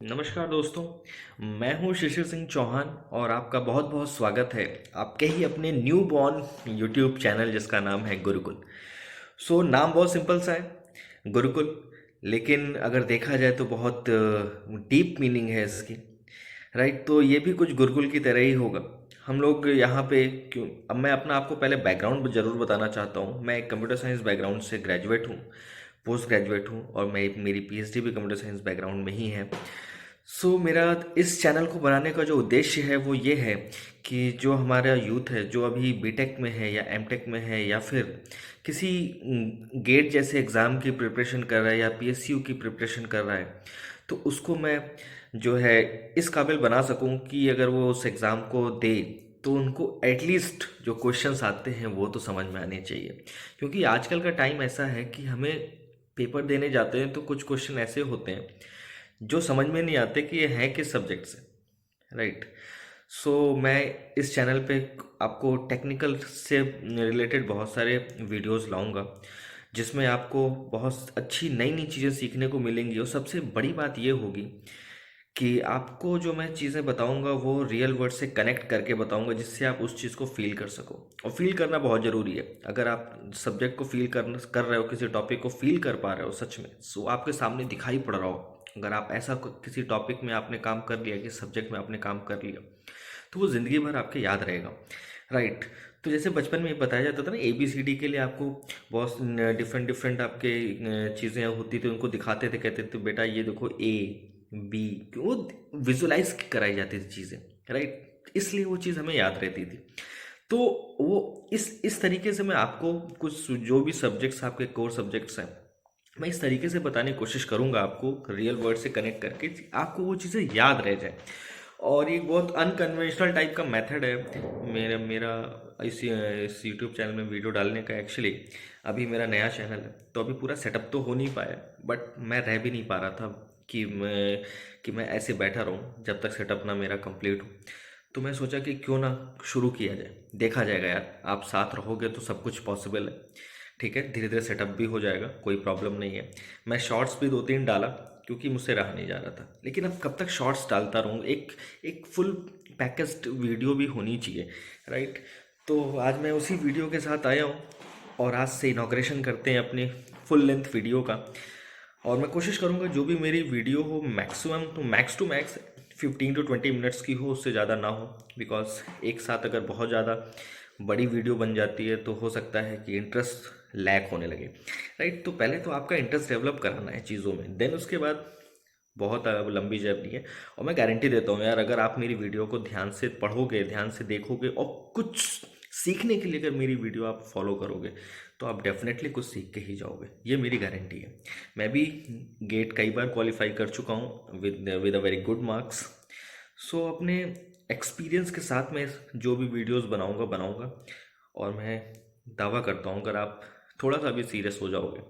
नमस्कार दोस्तों। मैं हूं शिशिर सिंह चौहान और आपका बहुत बहुत स्वागत है आपके ही अपने न्यू बॉर्न यूट्यूब चैनल जिसका नाम है गुरुकुल। नाम बहुत सिंपल सा है, गुरुकुल। लेकिन अगर देखा जाए तो बहुत डीप मीनिंग है इसकी। राइट, तो ये भी कुछ गुरुकुल की तरह ही होगा। हम लोग यहाँ पे क्यों, अब मैं अपना आपको पहले बैकग्राउंड ज़रूर बताना चाहता हूँ। मैं एक कंप्यूटर साइंस बैकग्राउंड से ग्रेजुएट हूँ, पोस्ट ग्रेजुएट हूँ, और मैं मेरी पीएचडी भी कंप्यूटर साइंस बैकग्राउंड में ही है। मेरा इस चैनल को बनाने का जो उद्देश्य है वो ये है कि जो हमारा यूथ है, जो अभी बीटेक में है या एमटेक में है या फिर किसी गेट जैसे एग्ज़ाम की प्रिपरेशन कर रहा है या पीएसयू की प्रिपरेशन कर रहा है, तो उसको मैं जो है इस काबिल बना सकूं कि अगर वो उस एग्ज़ाम को दे तो उनको एटलीस्ट जो क्वेश्चंस आते हैं वो तो समझ में आने चाहिए। क्योंकि आजकल का टाइम ऐसा है कि हमें पेपर देने जाते हैं तो कुछ क्वेश्चन ऐसे होते हैं जो समझ में नहीं आते कि ये है किस सब्जेक्ट से। राइट। मैं इस चैनल पे आपको टेक्निकल से रिलेटेड बहुत सारे वीडियोस लाऊंगा जिसमें आपको बहुत अच्छी नई नई चीज़ें सीखने को मिलेंगी। और सबसे बड़ी बात ये होगी कि आपको जो मैं चीज़ें बताऊंगा वो रियल वर्ड से कनेक्ट करके बताऊंगा, जिससे आप उस चीज़ को फील कर सको। और फील करना बहुत ज़रूरी है। अगर आप सब्जेक्ट को फील कर रहे हो, किसी टॉपिक को फील कर पा रहे हो सच में, सो आपके सामने दिखाई पड़ रहा हो। अगर आप ऐसा किसी टॉपिक में आपने काम कर लिया, किसी सब्जेक्ट में आपने काम कर लिया, तो वो ज़िंदगी भर आपके याद रहेगा। राइट। तो जैसे बचपन में बताया जाता था ना, ABCD के लिए आपको बहुत डिफरेंट डिफरेंट आपके चीज़ें होती थी, उनको दिखाते थे, कहते थे बेटा ये देखो A B, वो विजुलाइज कराई जाती थी चीज़ें। राइट, इसलिए वो चीज़ हमें याद रहती थी। तो वो इस तरीके से मैं आपको कुछ जो भी सब्जेक्ट्स आपके कोर सब्जेक्ट्स हैं, मैं इस तरीके से बताने की कोशिश करूंगा आपको, रियल वर्ड से कनेक्ट करके आपको वो चीज़ें याद रह जाए। और ये बहुत अनकन्वेंशनल टाइप का मेथड है मेरा मेरा इस यूट्यूब चैनल में वीडियो डालने का। एक्चुअली अभी मेरा नया चैनल है तो अभी पूरा सेटअप तो हो नहीं पाया, बट मैं रह भी नहीं पा रहा था कि मैं ऐसे बैठा रहूं जब तक सेटअप ना मेरा कंप्लीट हो। तो मैं सोचा कि क्यों ना शुरू किया जाए, देखा जाएगा यार। आप साथ रहोगे तो सब कुछ पॉसिबल है। ठीक है, धीरे धीरे सेटअप भी हो जाएगा, कोई प्रॉब्लम नहीं है। मैं शॉर्ट्स भी 2-3 डाला क्योंकि मुझसे रहा नहीं जा रहा था, लेकिन अब कब तक शॉर्ट्स डालता रहूँ। एक एक फुल पैकेज्ड वीडियो भी होनी चाहिए। राइट। तो आज मैं उसी वीडियो के साथ आया हूँ और आज से इनॉग्रेशन करते हैं अपनी फुल लेंथ वीडियो का। और मैं कोशिश करूँगा जो भी मेरी वीडियो हो maximum to max 15 to 20 minutes की हो, उससे ज़्यादा ना हो। बिकॉज एक साथ अगर बहुत ज़्यादा बड़ी वीडियो बन जाती है तो हो सकता है कि इंटरेस्ट लैक होने लगे। राइट। तो पहले तो आपका इंटरेस्ट डेवलप कराना है चीज़ों में, देन उसके बाद बहुत लंबी जर्नी है। और मैं गारंटी देता हूँ यार, अगर आप मेरी वीडियो को ध्यान से पढ़ोगे, ध्यान से देखोगे और कुछ सीखने के लिए अगर मेरी वीडियो आप फॉलो करोगे तो आप डेफिनेटली कुछ सीख के ही जाओगे, ये मेरी गारंटी है। मैं भी गेट कई बार क्वालिफाई कर चुका हूँ with a very good marks. अपने एक्सपीरियंस के साथ में जो भी वीडियोस बनाऊंगा बनाऊंगा। और मैं दावा करता हूँ, अगर आप थोड़ा सा भी सीरियस हो जाओगे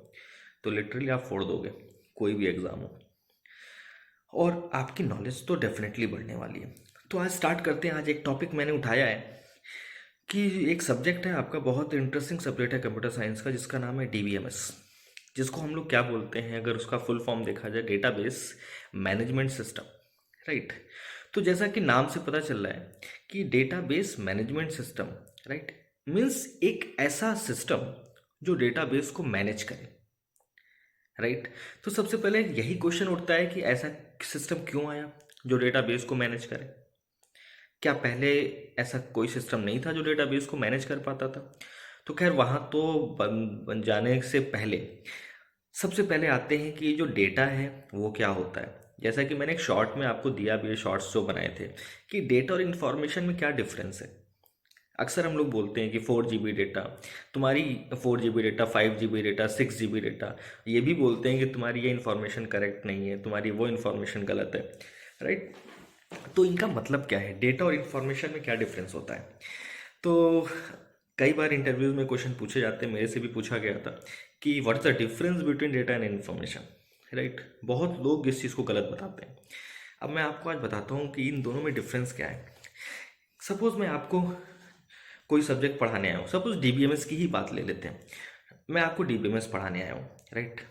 तो लिटरली आप फोड़ दोगे कोई भी एग्ज़ाम हो। और आपकी नॉलेज तो डेफिनेटली बढ़ने वाली है। तो आज स्टार्ट करते हैं। आज एक टॉपिक मैंने उठाया है कि एक सब्जेक्ट है आपका, बहुत इंटरेस्टिंग सब्जेक्ट है कंप्यूटर साइंस का, जिसका नाम है DBMS। जिसको हम लोग क्या बोलते हैं, अगर उसका फुल फॉर्म देखा जाए, डेटाबेस मैनेजमेंट सिस्टम। राइट। तो जैसा कि नाम से पता चल रहा है कि database management system, right, means एक ऐसा सिस्टम जो डेटाबेस को मैनेज करे। राइट। तो सबसे पहले यही क्वेश्चन उठता है कि ऐसा सिस्टम क्यों आया जो डेटाबेस को मैनेज करे। क्या पहले ऐसा कोई सिस्टम नहीं था जो डेटाबेस को मैनेज कर पाता था? तो खैर वहाँ तो बन जाने से पहले सबसे पहले आते हैं कि जो डेटा है वो क्या होता है। जैसा कि मैंने एक शॉर्ट में आपको दिया भी है, शॉर्ट्स जो बनाए थे, कि डेटा और इन्फॉर्मेशन में क्या डिफरेंस है। अक्सर हम लोग बोलते हैं कि 4 GB डेटा, तुम्हारी 4 GB data, 5 GB data, 6 GB data. ये भी बोलते हैं कि तुम्हारी ये इन्फॉर्मेशन करेक्ट नहीं है, तुम्हारी वो इन्फॉर्मेशन गलत है। राइट। तो इनका मतलब क्या है, डेटा और इन्फॉर्मेशन में क्या डिफरेंस होता है? तो कई बार इंटरव्यूज में क्वेश्चन पूछे जाते हैं, मेरे से भी पूछा गया था कि what's the difference between data and information. Right. बहुत लोग इस चीज़ को गलत बताते हैं। अब मैं आपको आज बताता हूँ कि इन दोनों में डिफरेंस क्या है। सपोज मैं आपको कोई सब्जेक्ट पढ़ाने आया हूँ, सपोज DBMS की ही बात ले लेते हैं। मैं आपको DBMS पढ़ाने आया हूँ। राइट।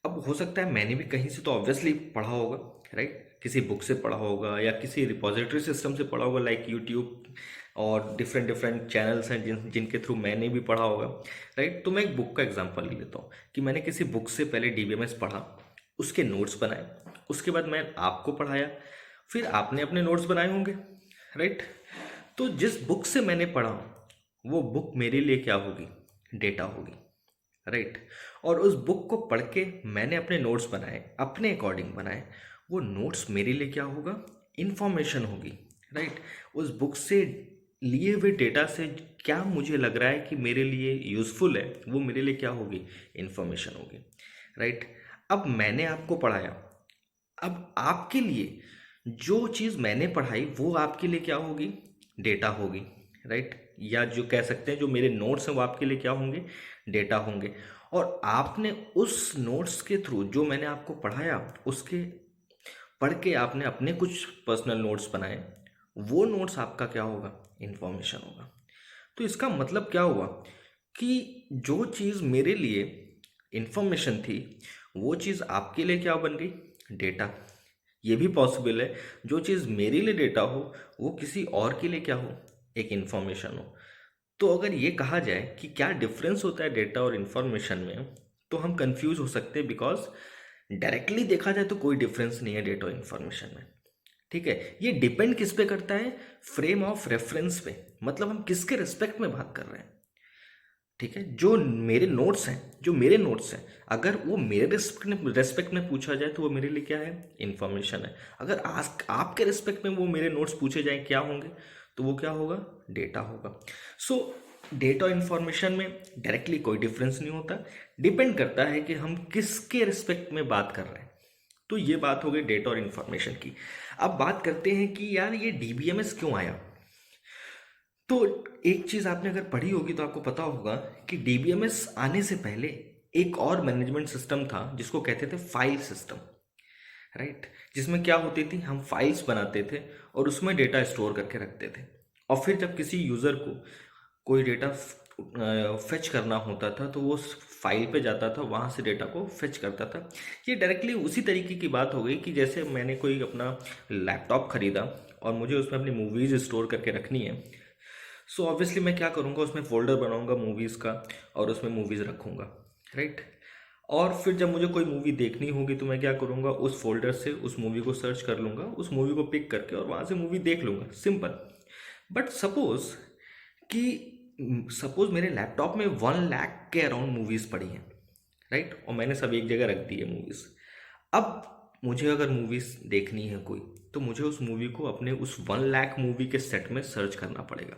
अब हो सकता है मैंने भी कहीं से तो ऑब्वियसली पढ़ा होगा। राइट। किसी बुक से पढ़ा होगा या किसी रिपोजिटरी सिस्टम से पढ़ा होगा, लाइक यूट्यूब और डिफरेंट डिफरेंट चैनल्स हैं जिनके थ्रू मैंने भी पढ़ा होगा, राइट। तो मैं एक बुक का एग्जांपल ले लेता हूँ कि मैंने किसी बुक से पहले डीबीएमएस पढ़ा, उसके नोट्स बनाए, उसके बाद मैं आपको पढ़ाया, फिर आपने अपने नोट्स बनाए होंगे, राइट। तो जिस बुक से मैंने पढ़ा वो बुक मेरे लिए क्या होगी, डेटा होगी, राइट। और उस बुक को पढ़ के मैंने अपने नोट्स बनाए, अपने अकॉर्डिंग बनाए, वो नोट्स मेरे लिए क्या होगा, इन्फॉर्मेशन होगी, राइट। उस बुक से लिए हुए डेटा से क्या मुझे लग रहा है कि मेरे लिए यूज़फुल है, वो मेरे लिए क्या होगी, इन्फॉर्मेशन होगी, राइट। अब मैंने आपको पढ़ाया, अब आपके लिए जो चीज़ मैंने पढ़ाई वो आपके लिए क्या होगी, डेटा होगी, राइट। या जो कह सकते हैं जो मेरे नोट्स हैं वो आपके लिए क्या होंगे, डेटा होंगे। और आपने उस नोट्स के थ्रू जो मैंने आपको पढ़ाया उसके पढ़ के आपने अपने कुछ पर्सनल नोट्स बनाए, वो नोट्स आपका क्या होगा, इन्फॉर्मेशन होगा। तो इसका मतलब क्या हुआ कि जो चीज़ मेरे लिए इन्फॉर्मेशन थी वो चीज़ आपके लिए क्या बन गई, डेटा। ये भी पॉसिबल है जो चीज़ मेरे लिए डेटा हो वो किसी और के लिए क्या हो, एक इन्फॉर्मेशन हो। तो अगर ये कहा जाए कि क्या डिफरेंस होता है डेटा और इन्फॉर्मेशन में, तो हम कंफ्यूज हो सकते हैं, बिकॉज डायरेक्टली देखा जाए तो कोई डिफरेंस नहीं है डेटा और इन्फॉर्मेशन में, ठीक है। ये डिपेंड किस पे करता है, फ्रेम ऑफ रेफरेंस पे, मतलब हम किसके रिस्पेक्ट में बात कर रहे हैं, ठीक है। जो मेरे नोट्स हैं अगर वो मेरे रेस्पेक्ट में पूछा जाए तो वो मेरे लिए क्या है, इन्फॉर्मेशन है। अगर आपके रिस्पेक्ट में वो मेरे नोट्स पूछे जाए क्या होंगे, तो वो क्या होगा, डेटा होगा। सो डेटा और इन्फॉर्मेशन में डायरेक्टली कोई डिफरेंस नहीं होता, डिपेंड करता है कि हम किसके रिस्पेक्ट में बात कर रहे हैं। तो ये बात हो गई डेटा और इन्फॉर्मेशन की। अब बात करते हैं कि यार ये डीबीएमएस क्यों आया। तो एक चीज़ आपने अगर पढ़ी होगी तो आपको पता होगा कि डीबीएमएस आने से पहले एक और मैनेजमेंट सिस्टम था जिसको कहते थे फाइल सिस्टम, राइट। जिसमें क्या होती थी, हम फाइल्स बनाते थे और उसमें डेटा स्टोर करके रखते थे, और फिर जब किसी यूज़र को कोई डेटा फेच करना होता था तो वो उस फाइल पे जाता था, वहाँ से डेटा को फेच करता था। ये डायरेक्टली उसी तरीके की बात हो गई कि जैसे मैंने कोई अपना लैपटॉप ख़रीदा और मुझे उसमें अपनी मूवीज़ स्टोर करके रखनी है। सो ऑब्वियसली मैं क्या करूँगा, उसमें फ़ोल्डर बनाऊँगा मूवीज़ का और उसमें मूवीज़ रखूँगा, राइट। और फिर जब मुझे कोई मूवी देखनी होगी तो मैं क्या करूँगा, उस फोल्डर से उस मूवी को सर्च कर लूँगा, उस मूवी को पिक करके और वहाँ से मूवी देख लूँगा, सिंपल। बट सपोज़ मेरे लैपटॉप में 1 लाख के अराउंड मूवीज़ पड़ी हैं, राइट, और मैंने सब एक जगह रख दी है मूवीज़। अब मुझे अगर मूवीज़ देखनी है कोई, तो मुझे उस मूवी को अपने उस 1 लाख मूवी के सेट में सर्च करना पड़ेगा।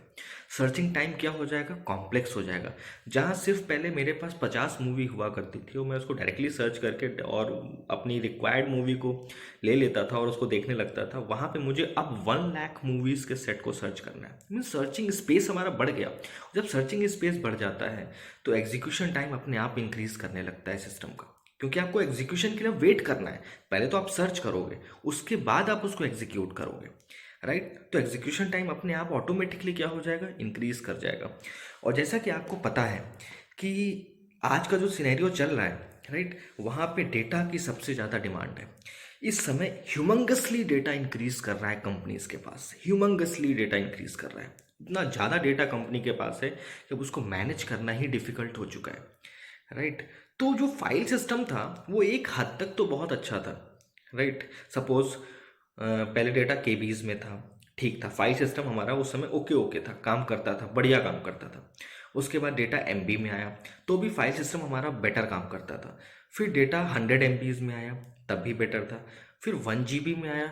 सर्चिंग टाइम क्या हो जाएगा, कॉम्प्लेक्स हो जाएगा। जहाँ सिर्फ पहले मेरे पास 50 मूवी हुआ करती थी और मैं उसको डायरेक्टली सर्च करके और अपनी रिक्वायर्ड मूवी को ले लेता था और उसको देखने लगता था, वहाँ पे मुझे अब 1 लाख मूवीज़ के सेट को सर्च करना है। मीन सर्चिंग स्पेस हमारा बढ़ गया। जब सर्चिंग स्पेस बढ़ जाता है तो एग्जीक्यूशन टाइम अपने आप इंक्रीज करने लगता है सिस्टम का, क्योंकि आपको एग्जीक्यूशन के लिए वेट करना है। पहले तो आप सर्च करोगे, उसके बाद आप उसको एग्जीक्यूट करोगे, राइट। तो एग्जीक्यूशन टाइम अपने आप ऑटोमेटिकली क्या हो जाएगा, इंक्रीज कर जाएगा। और जैसा कि आपको पता है कि आज का जो सिनेरियो चल रहा है, राइट, वहाँ पे डेटा की सबसे ज़्यादा डिमांड है। इस समय ह्यूमंगसली डेटा इंक्रीज कर रहा है कंपनीज के पास, ह्यूमंगसली डेटा इंक्रीज कर रहा है। इतना ज़्यादा डेटा कंपनी के पास है कि उसको मैनेज करना ही डिफिकल्ट हो चुका है, राइट। तो जो फाइल सिस्टम था वो एक हद तक तो बहुत अच्छा था, राइट। सपोज पहले डेटा केबीज में था, ठीक था, फाइल सिस्टम हमारा उस समय ओके ओके था, काम करता था, बढ़िया काम करता था। उसके बाद डेटा एमबी में आया तो भी फाइल सिस्टम हमारा बेटर काम करता था। फिर डेटा 100 MBs में आया तब भी बेटर था। फिर 1 GB में आया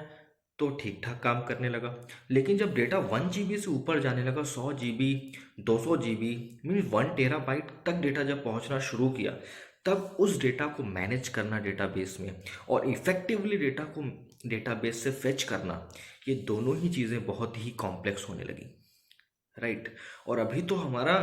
तो ठीक ठाक काम करने लगा। लेकिन जब डेटा 1 GB से ऊपर जाने लगा, 100 GB, 200 GB, मीन 1 TB तक डेटा जब पहुंचना शुरू किया, तब उस डेटा को मैनेज करना डेटाबेस में और इफ़ेक्टिवली डेटा को डेटाबेस से फेच करना, ये दोनों ही चीज़ें बहुत ही कॉम्प्लेक्स होने लगी, राइट। और अभी तो हमारा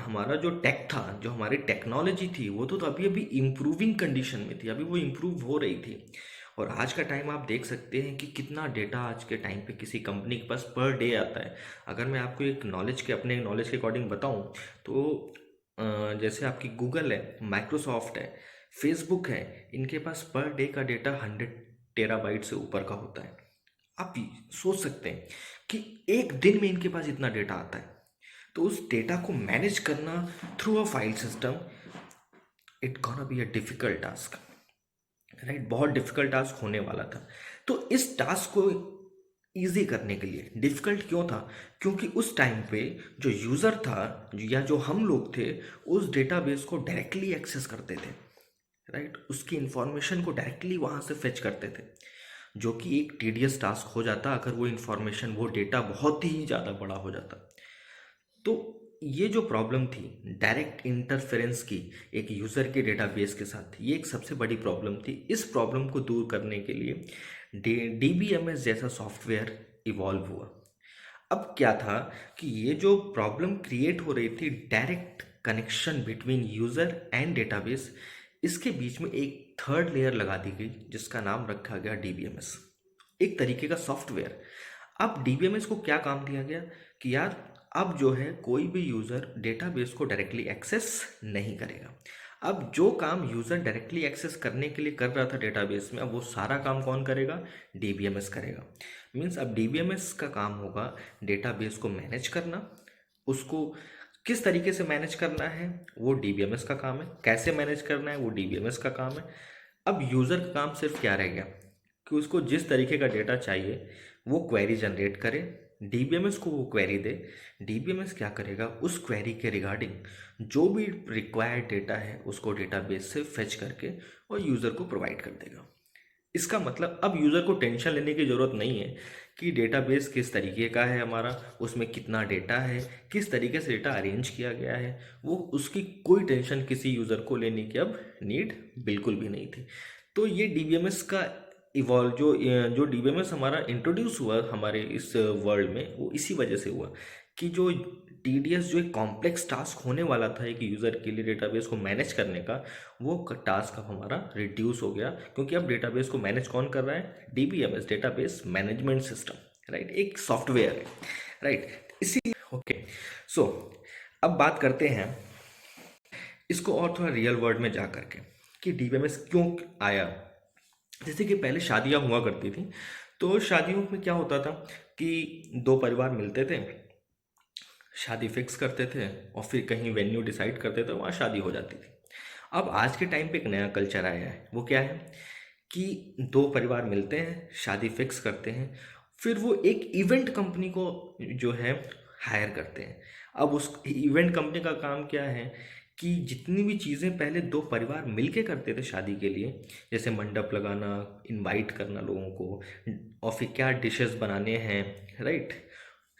हमारा जो टेक था, जो हमारी टेक्नोलॉजी थी, वो तो अभी अभी इम्प्रूविंग कंडीशन में थी, अभी वो इम्प्रूव हो रही थी। और आज का टाइम आप देख सकते हैं कि कितना डेटा आज के टाइम पे किसी कंपनी के पास पर डे आता है। अगर मैं आपको एक अपने नॉलेज के अकॉर्डिंग बताऊं तो जैसे आपकी गूगल है, माइक्रोसॉफ्ट है, फेसबुक है, इनके पास पर डे का डेटा 100 टेराबाइट से ऊपर का होता है। आप सोच सकते हैं कि एक दिन में इनके पास इतना डेटा आता है, तो उस डेटा को मैनेज करना through a file system, it gonna be a difficult task, right. बहुत डिफिकल्ट टास्क होने वाला था। तो इस टास्क को इजी करने के लिए, डिफिकल्ट क्यों था, क्योंकि उस टाइम पे जो यूज़र था या जो हम लोग थे, उस डेटाबेस को डायरेक्टली एक्सेस करते थे, राइट। उसकी इंफॉर्मेशन को डायरेक्टली वहाँ से फेच करते थे, जो कि एक टीडियस टास्क हो जाता अगर वो इंफॉर्मेशन, वो डेटा बहुत ही ज़्यादा बड़ा हो जाता। तो ये जो प्रॉब्लम थी डायरेक्ट इंटरफेरेंस की एक यूज़र के डेटाबेस के साथ, ये एक सबसे बड़ी प्रॉब्लम थी। इस प्रॉब्लम को दूर करने के लिए DBMS जैसा सॉफ्टवेयर इवॉल्व हुआ। अब क्या था कि ये जो प्रॉब्लम क्रिएट हो रही थी, direct connection between user and database, इसके बीच में एक थर्ड लेयर लगा दी गई जिसका नाम रखा गया DBMS, एक तरीके का सॉफ्टवेयर। अब DBMS को क्या काम दिया गया कि यार अब जो है कोई भी यूज़र डेटाबेस को डायरेक्टली एक्सेस नहीं करेगा। अब जो काम यूज़र डायरेक्टली एक्सेस करने के लिए कर रहा था डेटाबेस में, अब वो सारा काम कौन करेगा, DBMS करेगा। मीन्स अब DBMS का काम होगा डेटाबेस को मैनेज करना, उसको किस तरीके से मैनेज करना है वो DBMS का काम है, कैसे मैनेज करना है वो DBMS का काम है। अब यूज़र का काम सिर्फ क्या रह गया कि उसको जिस तरीके का डेटा चाहिए वो क्वेरी जनरेट करे, DBMS को वो क्वेरी दे, DBMS क्या करेगा, उस क्वेरी के रिगार्डिंग जो भी रिक्वायर्ड डेटा है उसको डेटाबेस से फेच करके और यूज़र को प्रोवाइड कर देगा। इसका मतलब अब यूज़र को टेंशन लेने की ज़रूरत नहीं है कि डेटाबेस किस तरीके का है हमारा, उसमें कितना डेटा है, किस तरीके से डेटा अरेंज किया गया है, वो उसकी कोई टेंशन किसी यूज़र को लेने की अब नीड बिल्कुल भी नहीं थी। तो ये DBMS का इवॉल्व जो DBMS हमारा इंट्रोड्यूस हुआ हमारे इस वर्ल्ड में, वो इसी वजह से हुआ कि जो टीडीएस, जो एक कॉम्प्लेक्स टास्क होने वाला था एक यूज़र के लिए डेटाबेस को मैनेज करने का, वो टास्क अब हमारा रिड्यूस हो गया, क्योंकि अब डेटाबेस को मैनेज कौन कर रहा है, DBMS, database management system, right, एक सॉफ्टवेयर है, राइट। इसी ओके, सो अब बात करते हैं इसको और थोड़ा रियल वर्ल्ड में जा करके कि DBMS क्यों आया। जैसे कि पहले शादियाँ हुआ करती थी, तो शादियों में क्या होता था कि दो परिवार मिलते थे, शादी फिक्स करते थे और फिर कहीं वेन्यू डिसाइड करते थे, वहाँ शादी हो जाती थी। अब आज के टाइम पे एक नया कल्चर आया है, वो क्या है कि दो परिवार मिलते हैं, शादी फिक्स करते हैं, फिर वो एक इवेंट कंपनी को जो है हायर करते हैं। अब उस इवेंट कंपनी का काम क्या है कि जितनी भी चीज़ें पहले दो परिवार मिलके करते थे शादी के लिए, जैसे मंडप लगाना, इनवाइट करना लोगों को, और फिर क्या डिशेस बनाने हैं, राइट,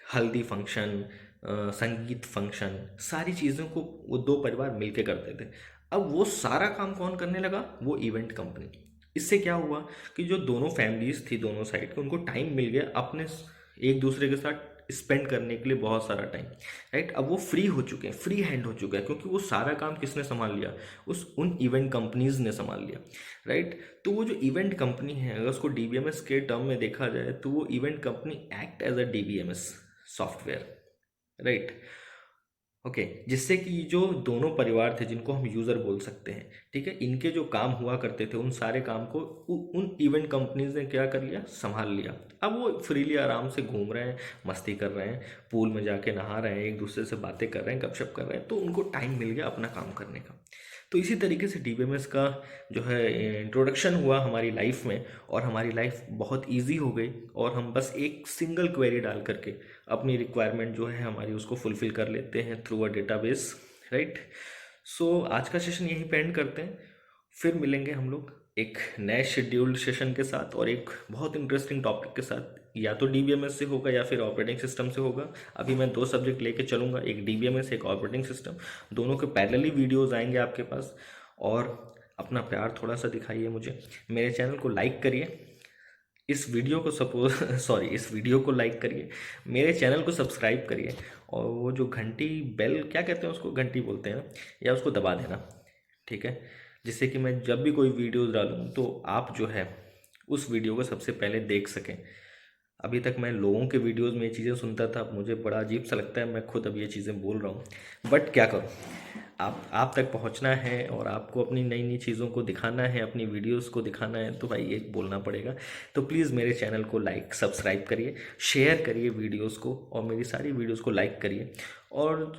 हल्दी फंक्शन, संगीत फंक्शन, सारी चीज़ों को वो दो परिवार मिलके करते थे। अब वो सारा काम कौन करने लगा, वो इवेंट कंपनी। इससे क्या हुआ कि जो दोनों फैमिलीज थी दोनों साइड के, उनको टाइम मिल गया अपने एक दूसरे के साथ स्पेंड करने के लिए, बहुत सारा टाइम, राइट। अब वो फ्री हो चुके हैं, फ्री हैंड हो चुका है, क्योंकि वो सारा काम किसने संभाल लिया, उन इवेंट कंपनीज ने संभाल लिया, राइट। तो वो जो इवेंट कंपनी है, अगर उसको DBMS के टर्म में देखा जाए तो वो event company act as a DBMS software, right, okay. जिससे कि जो दोनों परिवार थे जिनको हम यूज़र बोल सकते हैं, ठीक है, इनके जो काम हुआ करते थे उन सारे काम को उन इवेंट कंपनीज ने क्या कर लिया, संभाल लिया। अब वो फ्रीली आराम से घूम रहे हैं, मस्ती कर रहे हैं, पूल में जाके नहा रहे हैं, एक दूसरे से बातें कर रहे हैं, गपशप कर रहे हैं, तो उनको टाइम मिल गया अपना काम करने का। तो इसी तरीके से DBMS का जो है इंट्रोडक्शन हुआ हमारी लाइफ में, और हमारी लाइफ बहुत ईजी हो गई, और हम बस एक सिंगल क्वेरी डाल करके अपनी रिक्वायरमेंट जो है हमारी उसको फुलफ़िल कर लेते हैं थ्रू अ डेटाबेस, राइट। सो आज का सेशन यहीं पे एंड करते हैं, फिर मिलेंगे हम लोग एक नए शेड्यूल्ड सेशन के साथ और एक बहुत इंटरेस्टिंग टॉपिक के साथ, या तो DBMS से होगा या फिर ऑपरेटिंग सिस्टम से होगा। अभी मैं दो सब्जेक्ट लेके चलूँगा, एक DBMS एक ऑपरेटिंग सिस्टम, दोनों के पैरेलली वीडियोज़ आएंगे आपके पास। और अपना प्यार थोड़ा सा दिखाइए मुझे, मेरे चैनल को लाइक करिए, इस वीडियो को इस वीडियो को लाइक करिए, मेरे चैनल को सब्सक्राइब करिए, और वो जो घंटी बेल क्या कहते हैं उसको, घंटी बोलते हैं ना, या उसको दबा देना, ठीक है, जिससे कि मैं जब भी कोई वीडियो डालूँ तो आप जो है उस वीडियो को सबसे पहले देख सकें। अभी तक मैं लोगों के वीडियोज़ में ये चीज़ें सुनता था, मुझे बड़ा अजीब सा लगता है, मैं खुद अब ये चीज़ें बोल रहा हूँ, बट क्या करूँ, आप तक पहुंचना है और आपको अपनी नई नई चीज़ों को दिखाना है, अपनी वीडियोस को दिखाना है, तो भाई एक बोलना पड़ेगा। तो प्लीज़ मेरे चैनल को लाइक सब्सक्राइब करिए, शेयर करिए वीडियोस को, और मेरी सारी वीडियोस को लाइक करिए। और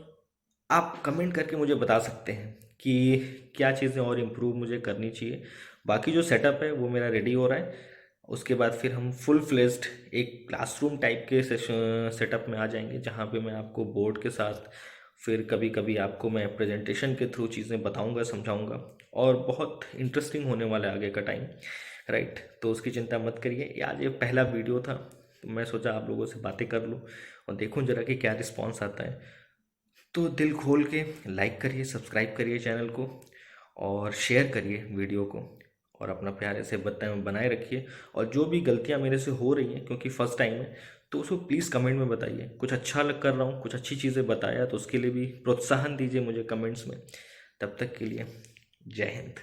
आप कमेंट करके मुझे बता सकते हैं कि क्या चीज़ें और इम्प्रूव मुझे करनी चाहिए। बाकी जो सेटअप है वो मेरा रेडी हो रहा है। उसके बाद फिर हम फुल फ्लेज्ड एक क्लासरूम टाइप के सेटअप में आ जाएंगे, जहाँ पे मैं आपको बोर्ड के साथ, फिर कभी कभी आपको मैं प्रेजेंटेशन के थ्रू चीज़ें बताऊंगा, समझाऊंगा, और बहुत इंटरेस्टिंग होने वाला है आगे का टाइम। राइट, तो उसकी चिंता मत करिए। आज ये पहला वीडियो था, तो मैं सोचा आप लोगों से बातें कर लूँ और देखूं जरा कि क्या रिस्पॉन्स आता है। तो दिल खोल के लाइक करिए, सब्सक्राइब करिए चैनल को, और शेयर करिए वीडियो को, और अपना प्यार ऐसे बनाए रखिए। और जो भी गलतियां मेरे से हो रही हैं, क्योंकि फर्स्ट टाइम है, तो उसको प्लीज़ कमेंट में बताइए। कुछ अच्छा लग कर रहा हूँ, कुछ अच्छी चीज़ें बताया, तो उसके लिए भी प्रोत्साहन दीजिए मुझे कमेंट्स में। तब तक के लिए जय हिंद।